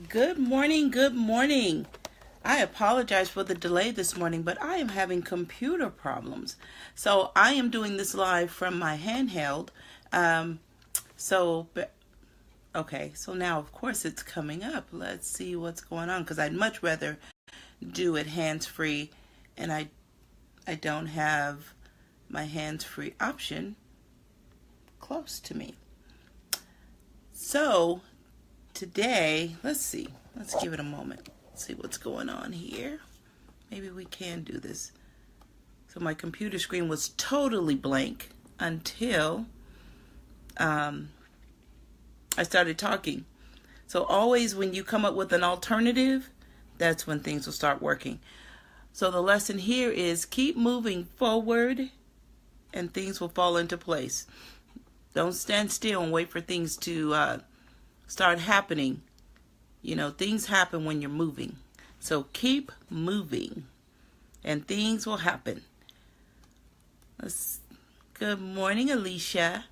Good morning, good morning. I apologize for the delay this morning, but I am having computer problems. So I am doing this live from my handheld. Um, so, okay, so now of course it's coming up. Let's see what's going on because I'd much rather do it hands-free, and I don't have my hands-free option close to me. So today, let's give it a moment. See what's going on here. Maybe we can do this. So my computer screen was totally blank until I started talking. So always when you come up with an alternative, that's when things will start working. So the lesson here is keep moving forward and things will fall into place. Don't stand still and wait for things to start happening. You know, things happen when you're moving. So keep moving and things will happen. Good morning, Alicia.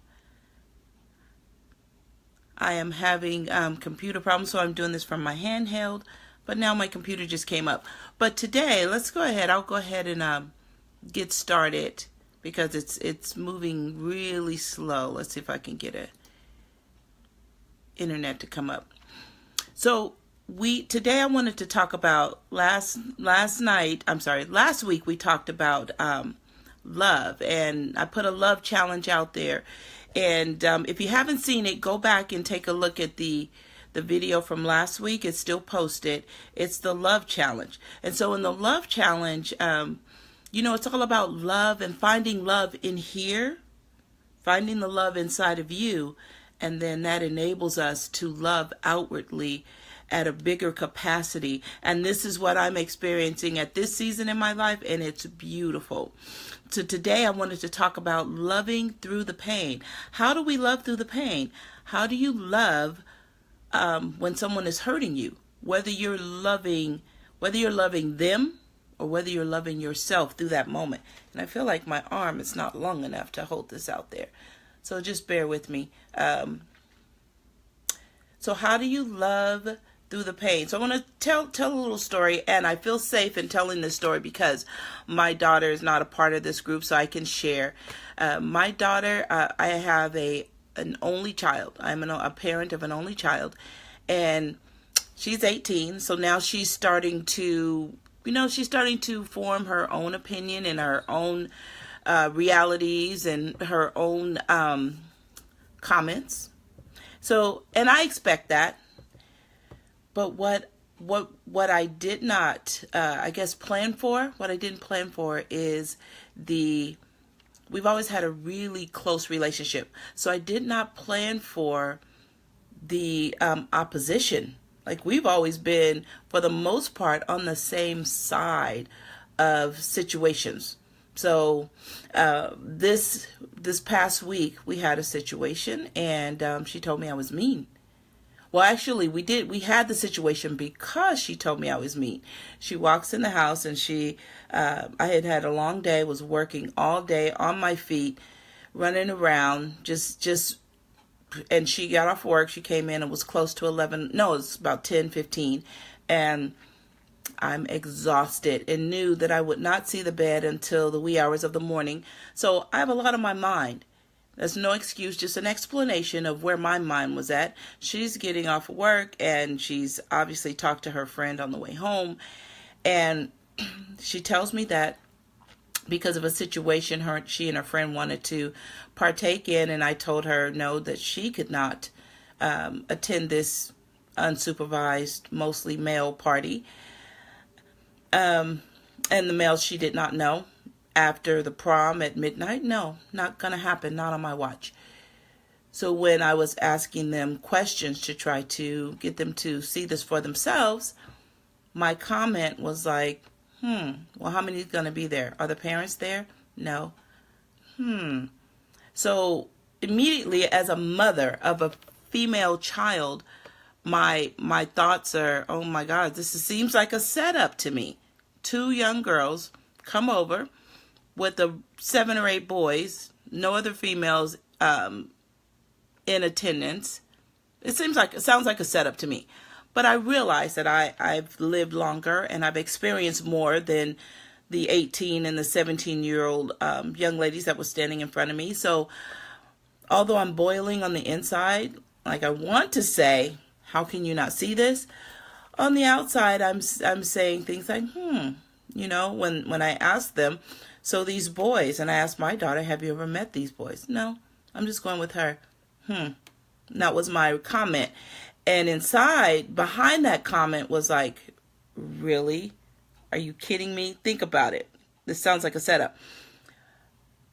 I am having computer problems, so I'm doing this from my handheld. But now my computer just came up. But today, let's go ahead. I'll go ahead and get started because it's moving really slow. Let's see if I can get a internet to come up. So today I wanted to talk about last week we talked about love, and I put a love challenge out there. And if you haven't seen it, go back and take a look at the video from last week. It's still posted. It's the love challenge. And so in the love challenge, it's all about love and finding love in here, finding the love inside of you. And then that enables us to love outwardly at a bigger capacity. And this is what I'm experiencing at this season in my life, and it's beautiful. So today I wanted to talk about loving through the pain. How do we love through the pain? How do you love when someone is hurting you? Whether you're loving them or whether you're loving yourself through that moment. And I feel like my arm is not long enough to hold this out there. So just bear with me. So how do you love through the pain? So I want to tell a little story, and I feel safe in telling this story because my daughter is not a part of this group, so I can share. My daughter, I have an only child. I'm a parent of an only child, and she's 18. So now she's starting to form her own opinion and her own realities and her own comments. So, and I expect that. But what I did not, plan for, what I didn't plan for is we've always had a really close relationship. So I did not plan for the opposition. Like we've always been, for the most part, on the same side of situations. So this past week we had a situation, and she told me I was mean. Well, actually, we had the situation because she told me I was mean. She walks in the house, and I had a long day, was working all day on my feet, running around, and she got off work. She came in, it was close to 11. No, it was about 10:15, and I'm exhausted and knew that I would not see the bed until the wee hours of the morning. So I have a lot on my mind. There's no excuse, just an explanation of where my mind was at. She's getting off work, and she's obviously talked to her friend on the way home. And she tells me that because of a situation she and her friend wanted to partake in, and I told her no, that she could not attend this unsupervised, mostly male party. And the males she did not know. After the prom at midnight, no, not going to happen, not on my watch. So when I was asking them questions to try to get them to see this for themselves, my comment was like, well, how many is going to be there? Are the parents there? No. So immediately, as a mother of a female child, my thoughts are, oh my God, seems like a setup to me. 2 young girls come over with the 7 or 8 boys, no other females in attendance. It sounds like a setup to me. But I realize that I've lived longer and I've experienced more than the 18 and the 17-year-old young ladies that were standing in front of me. So although I'm boiling on the inside, like I want to say, how can you not see this? On the outside, I'm saying things like, when I ask them, so these boys, and I asked my daughter, have you ever met these boys? No, I'm just going with her. That was my comment. And inside, behind that comment was like, really? Are you kidding me? Think about it. This sounds like a setup.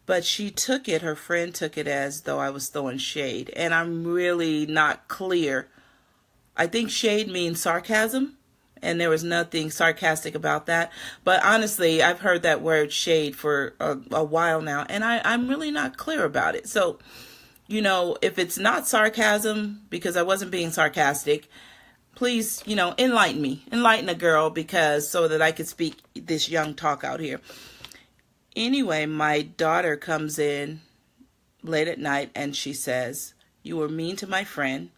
But she took it, her friend took it as though I was throwing shade. And I'm really not clear. I think shade means sarcasm. And there was nothing sarcastic about that. But honestly, I've heard that word shade for a while now. And I'm really not clear about it. So, if it's not sarcasm, because I wasn't being sarcastic, please, enlighten me. Enlighten a girl, because so that I could speak this young talk out here. Anyway, my daughter comes in late at night and she says, you were mean to my friend.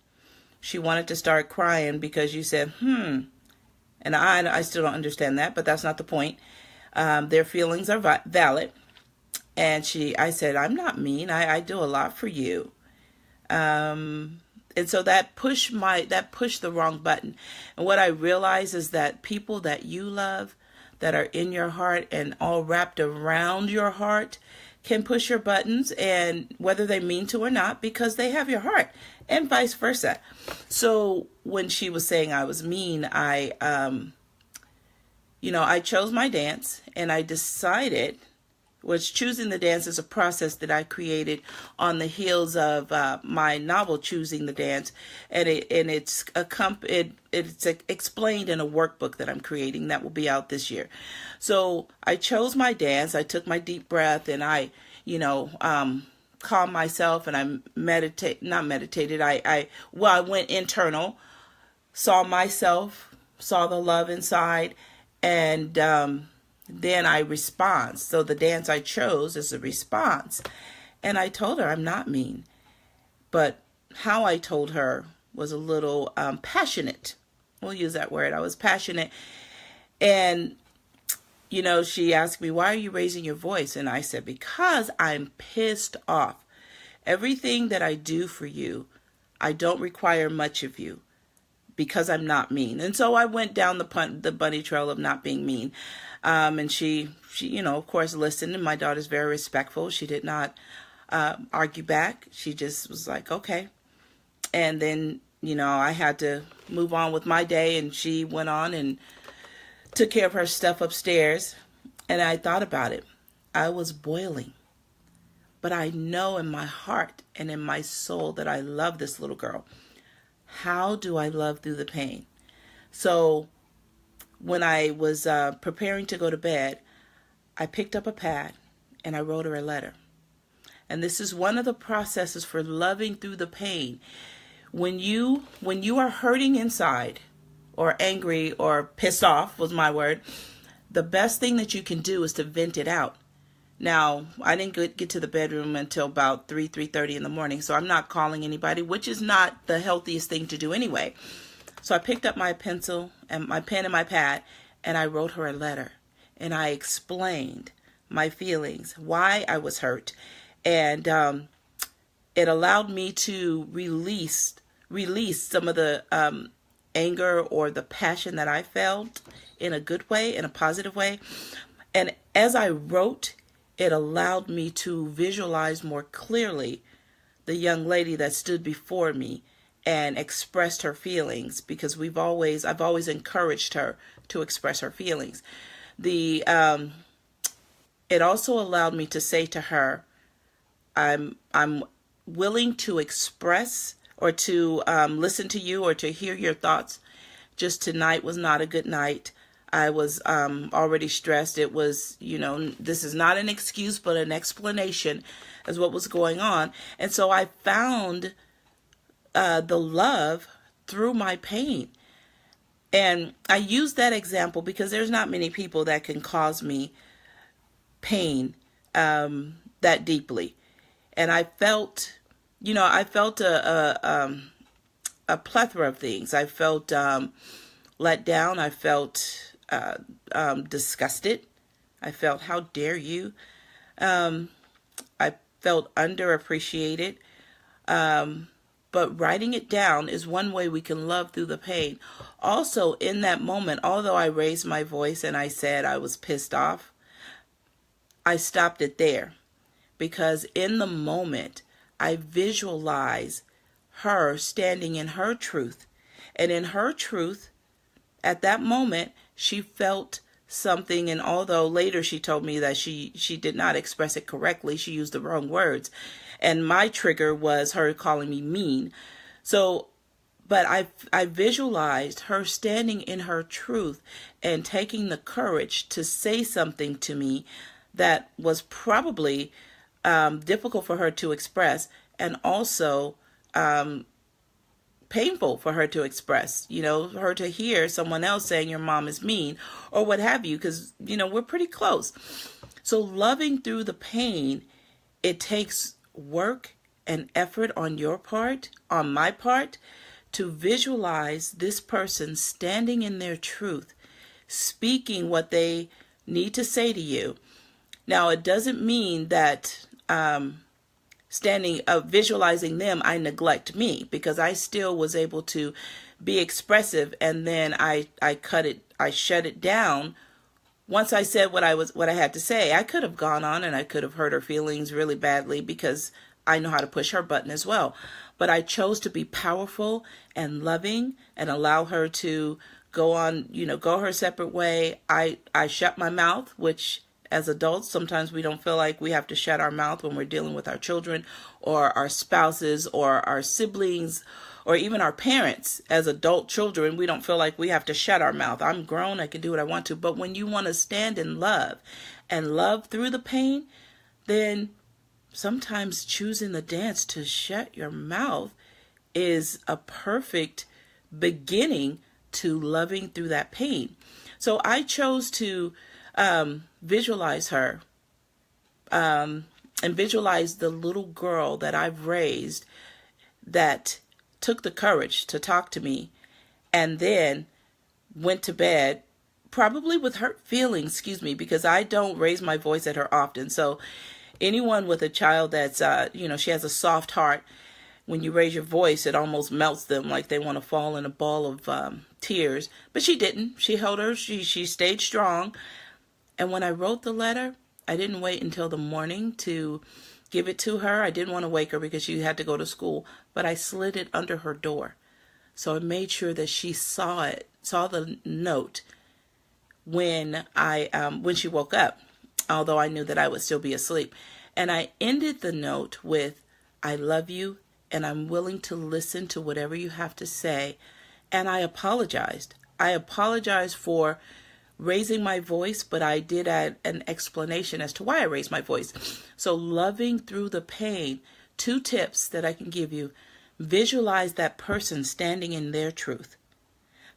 She wanted to start crying because you said, And I still don't understand that, but that's not the point. Their feelings are valid. And I said, I'm not mean. I do a lot for you. And so that pushed the wrong button. And what I realize is that people that you love, that are in your heart and all wrapped around your heart, can push your buttons, and whether they mean to or not, because they have your heart, and vice versa. So when she was saying I was mean, I chose my dance, and I decided, which choosing the dance is a process that I created on the heels of my novel Choosing the Dance, and it's explained in a workbook that I'm creating that will be out this year. So I chose my dance. I took my deep breath, and I calmed myself, and I I went internal, saw myself, saw the love inside, and then I respond. So the dance I chose is a response. And I told her I'm not mean. But how I told her was a little passionate. We'll use that word. I was passionate. And, she asked me, why are you raising your voice? And I said, because I'm pissed off. Everything that I do for you, I don't require much of you, because I'm not mean. And so I went down the bunny trail of not being mean. And she, of course, listened. And my daughter's very respectful. She did not argue back. She just was like, okay. And then, I had to move on with my day. And she went on and took care of her stuff upstairs. And I thought about it. I was boiling. But I know in my heart and in my soul that I love this little girl. How do I love through the pain? So when I was preparing to go to bed, I picked up a pad and I wrote her a letter. And this is one of the processes for loving through the pain. When you are hurting inside, or angry, or pissed off was my word, the best thing that you can do is to vent it out. Now, I didn't get to the bedroom until about 3:30 in the morning, so I'm not calling anybody, which is not the healthiest thing to do anyway. So I picked up my pencil and my pen and my pad, and I wrote her a letter. And I explained my feelings, why I was hurt. And it allowed me to release some of the anger or the passion that I felt in a good way, in a positive way. And as I wrote, it allowed me to visualize more clearly the young lady that stood before me and expressed her feelings, because I've always encouraged her to express her feelings. It also allowed me to say to her, I'm willing to express or to listen to you or to hear your thoughts. Just tonight was not a good night. I was already stressed. It was, this is not an excuse, but an explanation as what was going on. And so I found the love through my pain. And I use that example because there's not many people that can cause me pain that deeply. And I felt, a a plethora of things. I felt let down. I felt disgusted. I felt, how dare you? I felt underappreciated. But writing it down is one way we can love through the pain. Also, in that moment, although I raised my voice and I said I was pissed off, I stopped it there. Because in the moment, I visualize her standing in her truth. And in her truth, at that moment, she felt something. And although later she told me that she did not express it correctly, she used the wrong words. And my trigger was her calling me mean. So, but I visualized her standing in her truth and taking the courage to say something to me that was probably difficult for her to express, and also painful for her to express, her to hear someone else saying your mom is mean or what have you, because, we're pretty close. So loving through the pain, it takes work and effort on your part, on my part, to visualize this person standing in their truth, speaking what they need to say to you. Now, it doesn't mean that visualizing them, I neglect me, because I still was able to be expressive, and then I shut it down. Once I said what I had to say, I could have gone on and I could have hurt her feelings really badly, because I know how to push her button as well. But I chose to be powerful and loving and allow her to go on, go her separate way. I shut my mouth, which as adults, sometimes we don't feel like we have to shut our mouth when we're dealing with our children or our spouses or our siblings or even our parents. As adult children, we don't feel like we have to shut our mouth. I'm grown, I can do what I want to. But when you want to stand in love and love through the pain, then sometimes choosing the dance to shut your mouth is a perfect beginning to loving through that pain. So I chose to visualize her and visualize the little girl that I've raised that took the courage to talk to me and then went to bed probably with hurt feelings, because I don't raise my voice at her often. So anyone with a child that's, she has a soft heart, when you raise your voice, it almost melts them, like they want to fall in a ball of tears. But she didn't. She held her. She stayed strong. And when I wrote the letter, I didn't wait until the morning to give it to her. I didn't want to wake her because she had to go to school, but I slid it under her door. So I made sure that she saw the note when she woke up, although I knew that I would still be asleep. And I ended the note with, I love you, and I'm willing to listen to whatever you have to say. And I apologized. I apologized for raising my voice, but I did add an explanation as to why I raised my voice. So loving through the pain, 2 tips that I can give you. Visualize that person standing in their truth.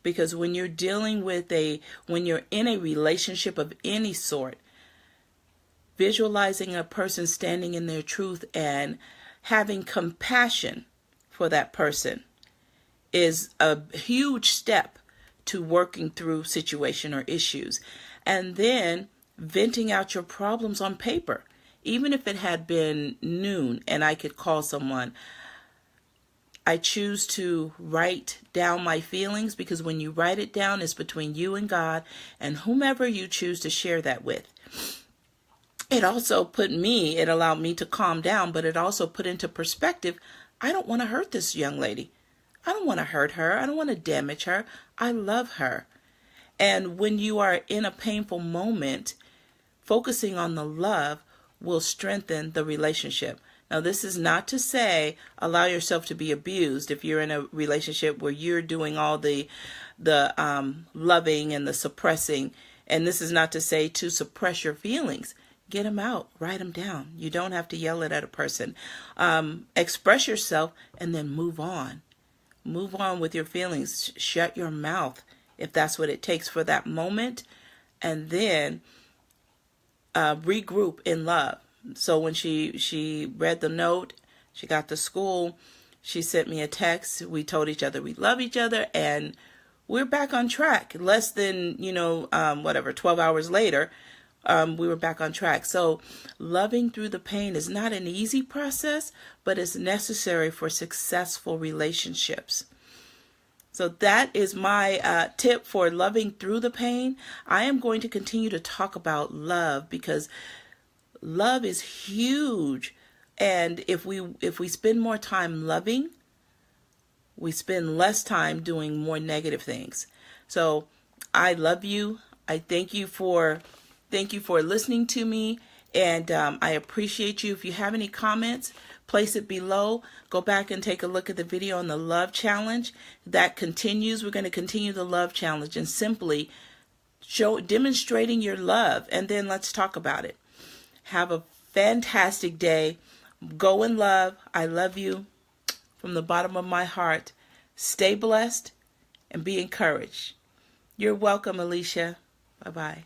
Because when you're when you're in a relationship of any sort, visualizing a person standing in their truth and having compassion for that person is a huge step to working through situation or issues. And then venting out your problems on paper. Even if it had been noon and I could call someone, I choose to write down my feelings, because when you write it down, it's between you and God and whomever you choose to share that with. It also it allowed me to calm down, but it also put into perspective, I don't want to hurt this young lady. I don't want to hurt her. I don't want to damage her. I love her. And when you are in a painful moment, focusing on the love will strengthen the relationship. Now, this is not to say allow yourself to be abused if you're in a relationship where you're doing all the loving and the suppressing. And this is not to say to suppress your feelings. Get them out. Write them down. You don't have to yell it at a person. Express yourself and then move on. Move on with your feelings. Shut your mouth if that's what it takes for that moment. And then regroup in love. So when she read the note, she got to school, She sent me a text. We told each other we love each other, and we're back on track. Less than, 12 hours later, we were back on track. So loving through the pain is not an easy process, but it's necessary for successful relationships. So that is my tip for loving through the pain. I am going to continue to talk about love because love is huge. And if we spend more time loving, we spend less time doing more negative things. So I love you. I thank you for listening to me, and I appreciate you. If you have any comments, place it below. Go back and take a look at the video on the love challenge. That continues. We're going to continue the love challenge and simply demonstrating your love, and then let's talk about it. Have a fantastic day. Go in love. I love you from the bottom of my heart. Stay blessed and be encouraged. You're welcome, Alicia. Bye-bye.